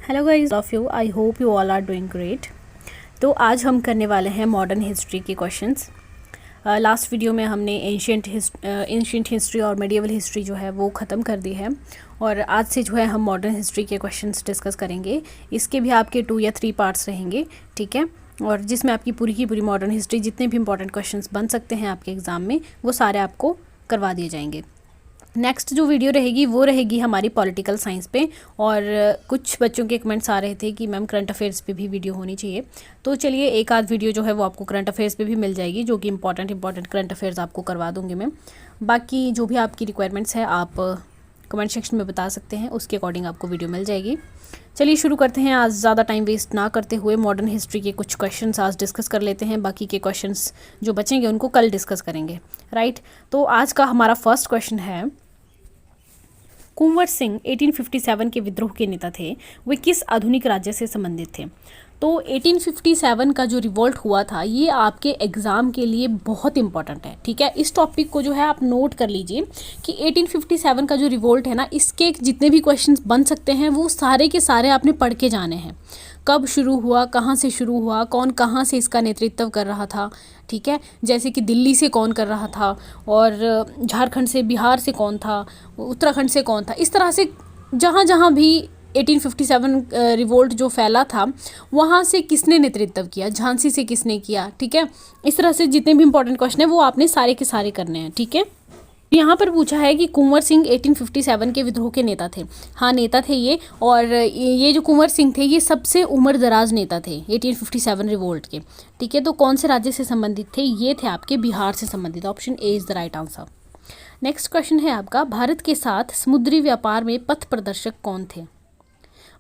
Hello guys of you, I hope you all are doing great. तो आज हम करने वाले हैं मॉडर्न हिस्ट्री के क्वेश्चंस। लास्ट वीडियो में हमने एंशिएंट हिस्ट्री और मेडिएवल हिस्ट्री जो है वो ख़त्म कर दी है और आज से जो है हम मॉडर्न हिस्ट्री के क्वेश्चंस डिस्कस करेंगे। इसके भी आपके 2 या 3 पार्ट्स रहेंगे, ठीक है, और जिसमें आपकी पूरी की पूरी मॉडर्न हिस्ट्री जितने भी इंपॉर्टेंट क्वेश्चंस बन सकते हैं आपके एग्ज़ाम में वो सारे आपको करवा दिए जाएंगे। नेक्स्ट जो वीडियो रहेगी वो रहेगी हमारी पॉलिटिकल साइंस पे, और कुछ बच्चों के कमेंट्स आ रहे थे कि मैम करंट अफेयर्स पे भी वीडियो होनी चाहिए। तो चलिए एक आध वीडियो जो है वो आपको करंट अफेयर्स पे भी मिल जाएगी, जो कि इंपॉर्टेंट करंट अफेयर्स आपको करवा दूँगी मैं। बाकी जो भी आपकी रिक्वायरमेंट्स है आप कमेंट सेक्शन में बता सकते हैं, उसके अकॉर्डिंग आपको वीडियो मिल जाएगी। चलिए शुरू करते हैं। आज ज़्यादा टाइम वेस्ट ना करते हुए मॉडर्न हिस्ट्री के कुछ क्वेश्चंस आज डिस्कस कर लेते हैं, बाकी के क्वेश्चंस जो बचेंगे उनको कल डिस्कस करेंगे, राइट। तो आज का हमारा फर्स्ट क्वेश्चन है, कुंवर सिंह 1857 के विद्रोह के नेता थे, वे किस आधुनिक राज्य से संबंधित थे? तो 1857 का जो रिवोल्ट हुआ था ये आपके एग्ज़ाम के लिए बहुत इंपॉर्टेंट है, ठीक है। इस टॉपिक को जो है आप नोट कर लीजिए कि 1857 का जो रिवोल्ट है ना, इसके जितने भी क्वेश्चंस बन सकते हैं वो सारे के सारे आपने पढ़ के जाने हैं। कब शुरू हुआ, कहाँ से शुरू हुआ, कौन कहाँ से इसका नेतृत्व कर रहा था, ठीक है, जैसे कि दिल्ली से कौन कर रहा था, और झारखंड से, बिहार से कौन था, उत्तराखंड से कौन था, इस तरह से जहाँ जहाँ भी 1857 रिवोल्ट जो फैला था वहाँ से किसने नेतृत्व किया, झांसी से किसने किया, ठीक है। इस तरह से जितने भी इंपॉर्टेंट क्वेश्चन है वो आपने सारे के सारे करने हैं, ठीक है। यहाँ पर पूछा है कि कुंवर सिंह 1857 के विद्रोह के नेता थे। हाँ, नेता थे ये, और ये जो कुंवर सिंह थे ये सबसे उम्र दराज नेता थे 1857 रिवोल्ट के, ठीक है। तो कौन से राज्य से संबंधित थे? ये थे आपके बिहार से संबंधित। Option A is the right answer. Next question है आपका, भारत के साथ समुद्री व्यापार में पथ प्रदर्शक कौन थे?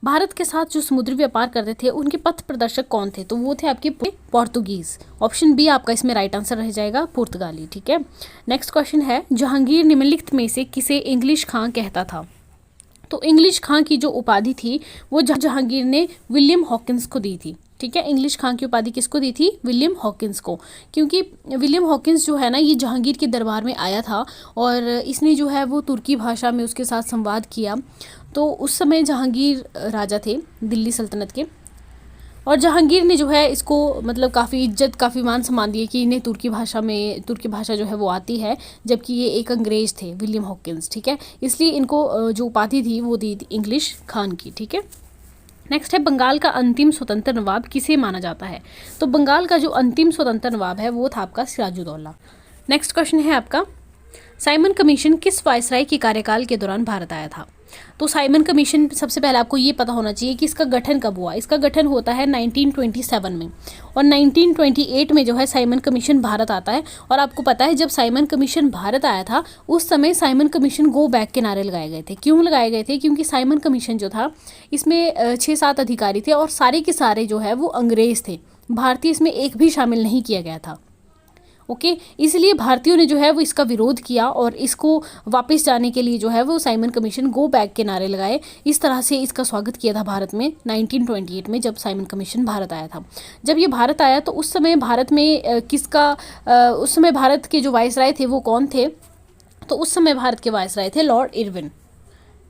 भारत के साथ जो समुद्री व्यापार करते थे उनके पथ प्रदर्शक कौन थे? तो वो थे आपके पोर्तुगीज़। ऑप्शन बी आपका इसमें राइट आंसर रह जाएगा, पुर्तगाली, ठीक है। नेक्स्ट क्वेश्चन है, जहांगीर निम्नलिखित में से किसे इंग्लिश खां कहता था? तो इंग्लिश खां की जो उपाधि थी वो जहांगीर ने विलियम हॉकिंस को दी थी, ठीक है। इंग्लिश खां की उपाधि किसको दी थी? विलियम हॉकिंस को, क्योंकि विलियम हॉकिंस जो है ना ये जहांगीर के दरबार में आया था और इसने जो है वो तुर्की भाषा में उसके साथ संवाद किया। तो उस समय जहांगीर राजा थे दिल्ली सल्तनत के, और जहांगीर ने जो है इसको मतलब काफ़ी इज्जत, काफ़ी मान सम्मान दिए कि इन्हें तुर्की भाषा जो है वो आती है, जबकि ये एक अंग्रेज़ थे विलियम हॉकिंस, ठीक है। इसलिए इनको जो उपाधि थी वो दी थी इंग्लिश खान की, ठीक है। नेक्स्ट है, बंगाल का अंतिम स्वतंत्र नवाब किसे माना जाता है? तो बंगाल का जो अंतिम स्वतंत्र नवाब है वो था आपका सिराजुद्दौला। नेक्स्ट क्वेश्चन है आपका, साइमन कमीशन किस वायसराय के कार्यकाल के दौरान भारत आया था? तो साइमन कमीशन, सबसे पहले आपको ये पता होना चाहिए कि इसका गठन कब हुआ। इसका गठन होता है 1927 में, और 1928 में जो है साइमन कमीशन भारत आता है। और आपको पता है जब साइमन कमीशन भारत आया था उस समय साइमन कमीशन गो बैक के नारे लगाए गए थे। क्यों लगाए गए थे? क्योंकि साइमन कमीशन जो था इसमें 6-7 अधिकारी थे और सारे के सारे जो है वो अंग्रेज़ थे, भारतीय इसमें एक भी शामिल नहीं किया गया था, ओके। इसलिए भारतीयों ने जो है वो इसका विरोध किया और इसको वापस जाने के लिए जो है वो साइमन कमीशन गो बैक के नारे लगाए। इस तरह से इसका स्वागत किया था भारत में 1928 में, जब साइमन कमीशन भारत आया था। जब ये भारत आया तो उस समय भारत में उस समय भारत के जो वायसराय थे वो कौन थे? तो उस समय भारत के वायसराय थे लॉर्ड इरविन,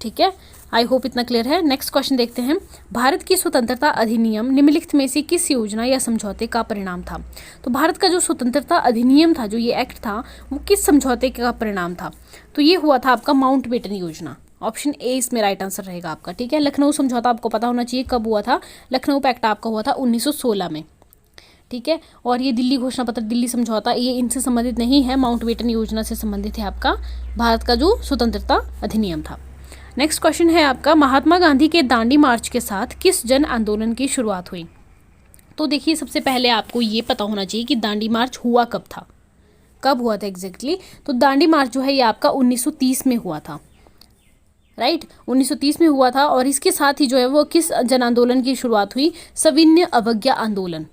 ठीक है। आई होप इतना क्लियर है। नेक्स्ट क्वेश्चन देखते हैं, भारत की स्वतंत्रता अधिनियम निम्नलिखित में से किस योजना या समझौते का परिणाम था? तो भारत का जो स्वतंत्रता अधिनियम था, जो ये एक्ट था, वो किस समझौते का परिणाम था? तो ये हुआ था आपका माउंटबेटन योजना। ऑप्शन ए इसमें राइट आंसर रहेगा आपका, ठीक है। लखनऊ समझौता आपको पता होना चाहिए कब हुआ था। लखनऊ पैक्ट आपका हुआ था 1916 में, ठीक है। और ये दिल्ली घोषणा पत्र, दिल्ली समझौता, ये इनसे संबंधित नहीं है, माउंटबेटन योजना से संबंधित है आपका भारत का जो स्वतंत्रता अधिनियम था। नेक्स्ट क्वेश्चन है आपका, महात्मा गांधी के दांडी मार्च के साथ किस जन आंदोलन की शुरुआत हुई? तो देखिए सबसे पहले आपको ये पता होना चाहिए कि दांडी मार्च हुआ कब था, कब हुआ था एग्जैक्टली। तो दांडी मार्च जो है ये आपका 1930 में हुआ था, राइट। 1930 में हुआ था, और इसके साथ ही जो है वो किस जन आंदोलन की शुरुआत हुई? सविनय अवज्ञा आंदोलन।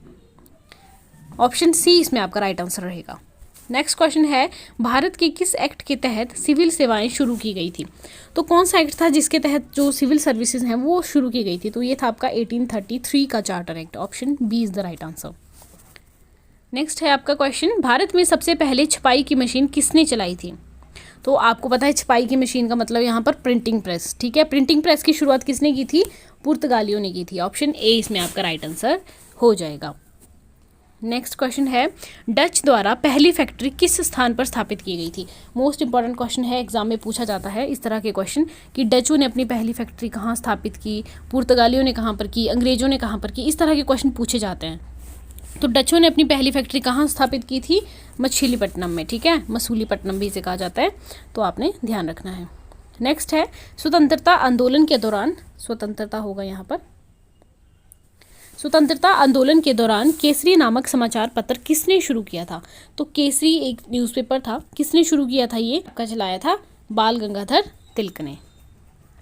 ऑप्शन सी इसमें आपका राइट आंसर रहेगा। नेक्स्ट क्वेश्चन है, भारत के किस एक्ट के तहत सिविल सेवाएं शुरू की गई थी? तो कौन सा एक्ट था जिसके तहत जो सिविल सर्विसेज हैं वो शुरू की गई थी? तो ये था आपका 1833 का charter act. Option B is the right answer. Next है आपका क्वेश्चन, भारत में सबसे पहले छपाई की मशीन किसने चलाई थी? तो आपको पता है छपाई की मशीन का मतलब यहाँ पर प्रिंटिंग प्रेस, ठीक है। प्रिंटिंग प्रेस की शुरुआत किसने की थी? पुर्तगालियों ने की थी। ऑप्शन ए इसमें आपका राइट आंसर हो जाएगा। नेक्स्ट क्वेश्चन है, डच द्वारा पहली फैक्ट्री किस स्थान पर स्थापित की गई थी? मोस्ट इंपॉर्टेंट क्वेश्चन है, एग्जाम में पूछा जाता है इस तरह के क्वेश्चन कि डचों ने अपनी पहली फैक्ट्री कहाँ स्थापित की, पुर्तगालियों ने कहाँ पर की, अंग्रेजों ने कहाँ पर की, इस तरह के क्वेश्चन पूछे जाते हैं। तो डचों ने अपनी पहली फैक्ट्री कहाँ स्थापित की थी? मछलीपट्टनम में, ठीक है, मसूलीपट्टनम भी इसे कहा जाता है, तो आपने ध्यान रखना है। नेक्स्ट है, स्वतंत्रता आंदोलन के दौरान, स्वतंत्रता होगा यहाँ पर, स्वतंत्रता आंदोलन के दौरान केसरी नामक समाचार पत्र किसने शुरू किया था? तो केसरी एक न्यूज़पेपर था, किसने शुरू किया था? ये आपका चलाया था बाल गंगाधर तिलक ने,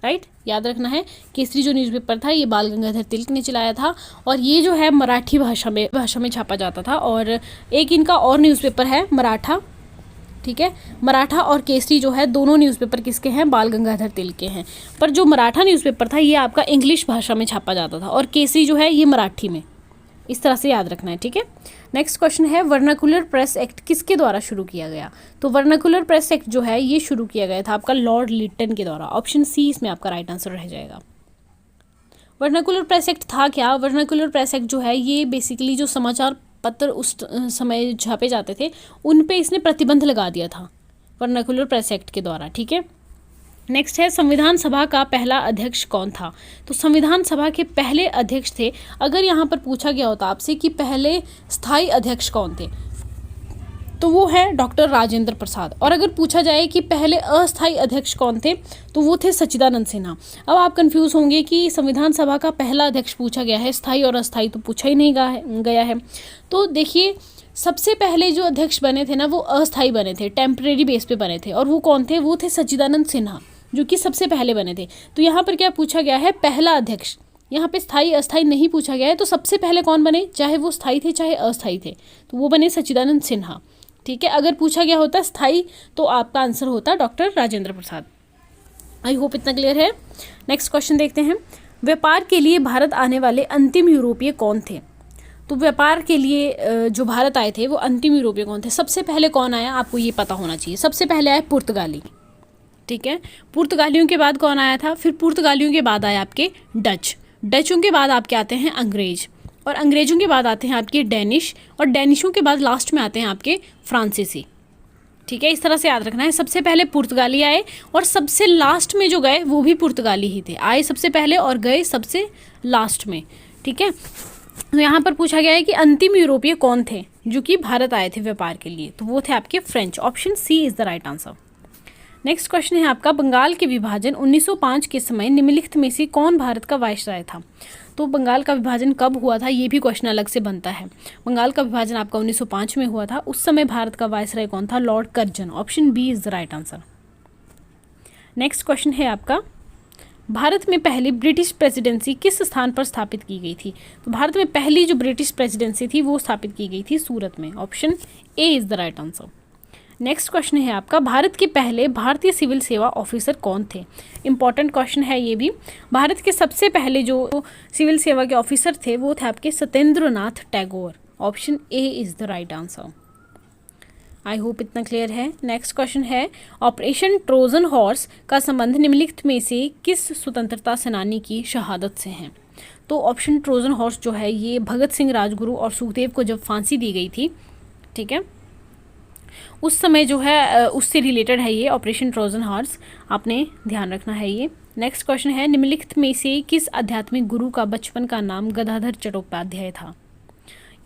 राइट, याद रखना है। केसरी जो न्यूज़पेपर था ये बाल गंगाधर तिलक ने चलाया था, और ये जो है मराठी भाषा में छापा जाता था। और एक इनका और न्यूज़पेपर है मराठा, ठीक है, मराठा और केसरी जो है दोनों न्यूज़पेपर किसके हैं? बाल गंगाधर तिलक के हैं। पर जो मराठा न्यूज़पेपर था ये आपका इंग्लिश भाषा में छापा जाता था, और केसरी जो है ये मराठी में, इस तरह से याद रखना है, ठीक है। नेक्स्ट क्वेश्चन है, वर्नाकुलर प्रेस एक्ट किसके द्वारा शुरू किया गया? तो वर्नाकुलर प्रेस एक्ट जो है ये शुरू किया गया था आपका लॉर्ड लिटन के द्वारा। ऑप्शन सी इसमें आपका राइट आंसर रह जाएगा। वर्नाकुलर प्रेस एक्ट था क्या? वर्नाकुलर प्रेस एक्ट जो है ये बेसिकली जो समाचार पत्र उस समय छापे जाते थे उन पे इसने प्रतिबंध लगा दिया था वर्नाकुलर प्रेस एक्ट के द्वारा, ठीक है। नेक्स्ट है, संविधान सभा का पहला अध्यक्ष कौन था? तो संविधान सभा के पहले अध्यक्ष थे, अगर यहाँ पर पूछा गया होता आपसे कि पहले स्थायी अध्यक्ष कौन थे, तो वो है डॉक्टर राजेंद्र प्रसाद। और अगर पूछा जाए कि पहले अस्थायी अध्यक्ष कौन थे, तो वो थे सच्चिदानंद सिन्हा। अब आप कंफ्यूज होंगे कि संविधान सभा का पहला अध्यक्ष पूछा गया है, स्थायी और अस्थायी तो पूछा ही नहीं गया है। तो देखिए, सबसे पहले जो अध्यक्ष बने थे ना वो अस्थायी बने थे, टेम्परेरी बेस पे बने थे, और वो कौन थे? वो थे सच्चिदानंद सिन्हा, जो कि सबसे पहले बने थे। तो यहाँ पर क्या पूछा गया है? पहला अध्यक्ष। यहाँ पे स्थायी अस्थायी नहीं पूछा गया है, तो सबसे पहले कौन बने, चाहे वो स्थायी थे चाहे अस्थायी थे, तो वो बने सच्चिदानंद सिन्हा, ठीक है। अगर पूछा गया होता स्थायी तो आपका आंसर होता डॉक्टर राजेंद्र प्रसाद। आई होप इतना क्लियर है। नेक्स्ट क्वेश्चन देखते हैं, व्यापार के लिए भारत आने वाले अंतिम यूरोपीय कौन थे? तो व्यापार के लिए जो भारत आए थे वो अंतिम यूरोपीय कौन थे? सबसे पहले कौन आया आपको ये पता होना चाहिए। सबसे पहले आए पुर्तगाली, ठीक है, पुर्तगालियों के बाद कौन आया था? फिर पुर्तगालियों के बाद आए आपके डच, डचों के बाद आपके आते हैं अंग्रेज, और अंग्रेजों के बाद आते हैं आपके डेनिश, और डेनिशों के बाद लास्ट में आते हैं आपके फ्रांसीसी, ठीक है। इस तरह से याद रखना है, सबसे पहले पुर्तगाली आए और सबसे लास्ट में जो गए वो भी पुर्तगाली ही थे, आए सबसे पहले और गए सबसे लास्ट में, ठीक है। तो यहाँ पर पूछा गया है कि अंतिम यूरोपीय कौन थे जो कि भारत आए थे व्यापार के लिए, तो वो थे आपके French. Option C is the right answer. Next question है आपका, बंगाल के विभाजन 1905 के समय निम्नलिखित में से कौन भारत का वायसराय था? तो बंगाल का विभाजन कब हुआ था ये भी क्वेश्चन अलग से बनता है। बंगाल का विभाजन आपका 1905 में हुआ था, उस समय भारत का वायसराय कौन था? Lord Curzon. Option B is the right answer. Next question है आपका, भारत में पहली ब्रिटिश प्रेसिडेंसी किस स्थान पर स्थापित की गई थी? तो भारत में पहली जो ब्रिटिश प्रेसिडेंसी थी वो स्थापित की गई थी सूरत में। Option A is the right answer. Next question है आपका, भारत के पहले भारतीय सिविल सेवा ऑफिसर कौन थे? इंपॉर्टेंट क्वेश्चन है ये भी। भारत के सबसे पहले जो सिविल सेवा के ऑफिसर थे वो थे आपके Satyendra Nath Tagore. Option A is the right answer. I hope इतना क्लियर है। नेक्स्ट क्वेश्चन है, ऑपरेशन ट्रोजन हॉर्स का संबंध निम्नलिखित में से किस स्वतंत्रता सेनानी की शहादत से है? तो ऑप्शन ट्रोजन हॉर्स जो है ये भगत सिंह राजगुरु और सुखदेव को जब फांसी दी गई थी, ठीक है, उस समय जो है उससे रिलेटेड है ये ऑपरेशन ट्रोजन हॉर्स, आपने ध्यान रखना है ये। नेक्स्ट क्वेश्चन है, निम्नलिखित में से किस आध्यात्मिक गुरु का बचपन का नाम गदाधर चट्टोपाध्याय था?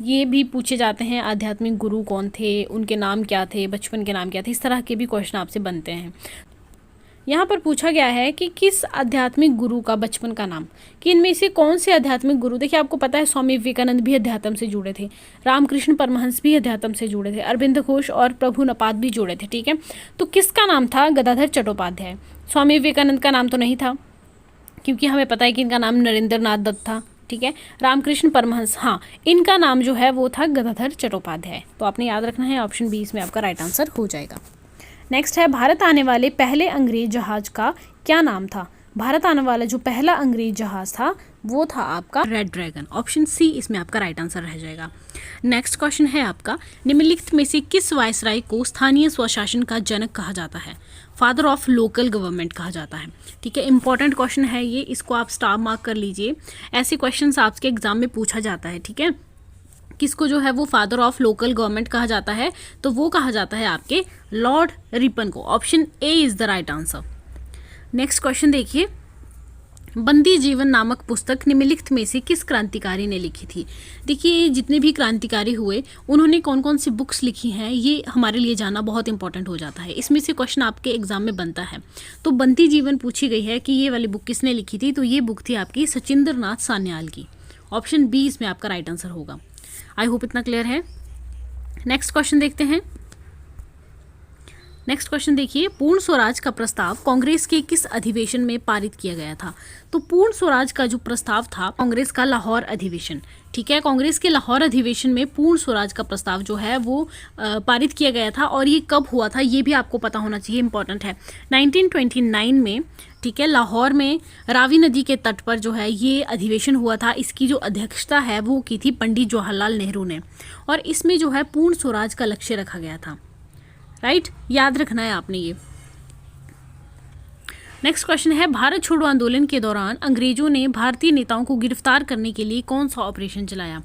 ये भी पूछे जाते हैं, आध्यात्मिक गुरु कौन थे, उनके नाम क्या थे, बचपन के नाम क्या थे, इस तरह के भी क्वेश्चन आपसे बनते हैं। यहाँ पर पूछा गया है कि किस आध्यात्मिक गुरु का बचपन का नाम, कि इनमें से कौन से आध्यात्मिक गुरु, देखिए आपको पता है स्वामी विवेकानंद भी अध्यात्म से जुड़े थे, रामकृष्ण परमहंस भी अध्यात्म से जुड़े थे, अरविंद घोष और प्रभु नपाद भी जुड़े थे, ठीक है। तो किसका नाम था गदाधर चट्टोपाध्याय? स्वामी विवेकानंद का नाम तो नहीं था, क्योंकि हमें पता है कि इनका नाम नरेंद्र नाथ दत्त था, ठीक है। रामकृष्ण परमहंस, हाँ, इनका नाम जो है वो था गदाधर चट्टोपाध्याय। तो आपने याद रखना है, ऑप्शन बी इसमें आपका राइट आंसर हो जाएगा। नेक्स्ट है, भारत आने वाले पहले अंग्रेज जहाज का क्या नाम था? भारत आने वाला जो पहला अंग्रेज जहाज था वो था आपका रेड ड्रैगन। ऑप्शन सी इसमें आपका राइट आंसर रह जाएगा। नेक्स्ट क्वेश्चन है आपका, निम्नलिखित में से किस वायसराय को स्थानीय स्वशासन का जनक कहा जाता है? फादर ऑफ लोकल गवर्नमेंट कहा जाता है। ठीक है, इंपॉर्टेंट क्वेश्चन है ये, इसको आप स्टार मार्क कर लीजिए। ऐसे क्वेश्चंस आपके एग्जाम में पूछा जाता है। ठीक है, किसको जो है वो फादर ऑफ लोकल गवर्नमेंट कहा जाता है? तो वो कहा जाता है आपके लॉर्ड रिपन को। Option A is the right answer. Next question देखिए, बंदी जीवन नामक पुस्तक निम्नलिखित में से किस क्रांतिकारी ने लिखी थी? देखिए, जितने भी क्रांतिकारी हुए उन्होंने कौन कौन सी बुक्स लिखी हैं, ये हमारे लिए जानना बहुत इंपॉर्टेंट हो जाता है। इसमें से क्वेश्चन आपके एग्जाम में बनता है। तो बंदी जीवन पूछी गई है कि ये वाली बुक किसने लिखी थी, तो ये बुक थी आपकी सचिंद्र नाथ सान्याल की। ऑप्शन बी इसमें आपका राइट आंसर होगा। आई होप इतना क्लियर है। नेक्स्ट क्वेश्चन देखते हैं। नेक्स्ट क्वेश्चन देखिए, पूर्ण स्वराज का प्रस्ताव कांग्रेस के किस अधिवेशन में पारित किया गया था? तो पूर्ण स्वराज का जो प्रस्ताव था कांग्रेस का लाहौर अधिवेशन। ठीक है, कांग्रेस के लाहौर अधिवेशन में पूर्ण स्वराज का प्रस्ताव जो है वो पारित किया गया था। और ये कब हुआ था ये भी आपको पता होना चाहिए, इंपॉर्टेंट है। 1929 में, ठीक है, लाहौर में रावी नदी के तट पर जो है ये अधिवेशन हुआ था। इसकी जो अध्यक्षता है वो की थी पंडित जवाहरलाल नेहरू ने। और इसमें जो है पूर्ण स्वराज का लक्ष्य रखा गया था। राइट, याद रखना है आपने ये। नेक्स्ट क्वेश्चन है, भारत छोड़ो आंदोलन के दौरान अंग्रेजों ने भारतीय नेताओं को गिरफ्तार करने के लिए कौन सा ऑपरेशन चलाया?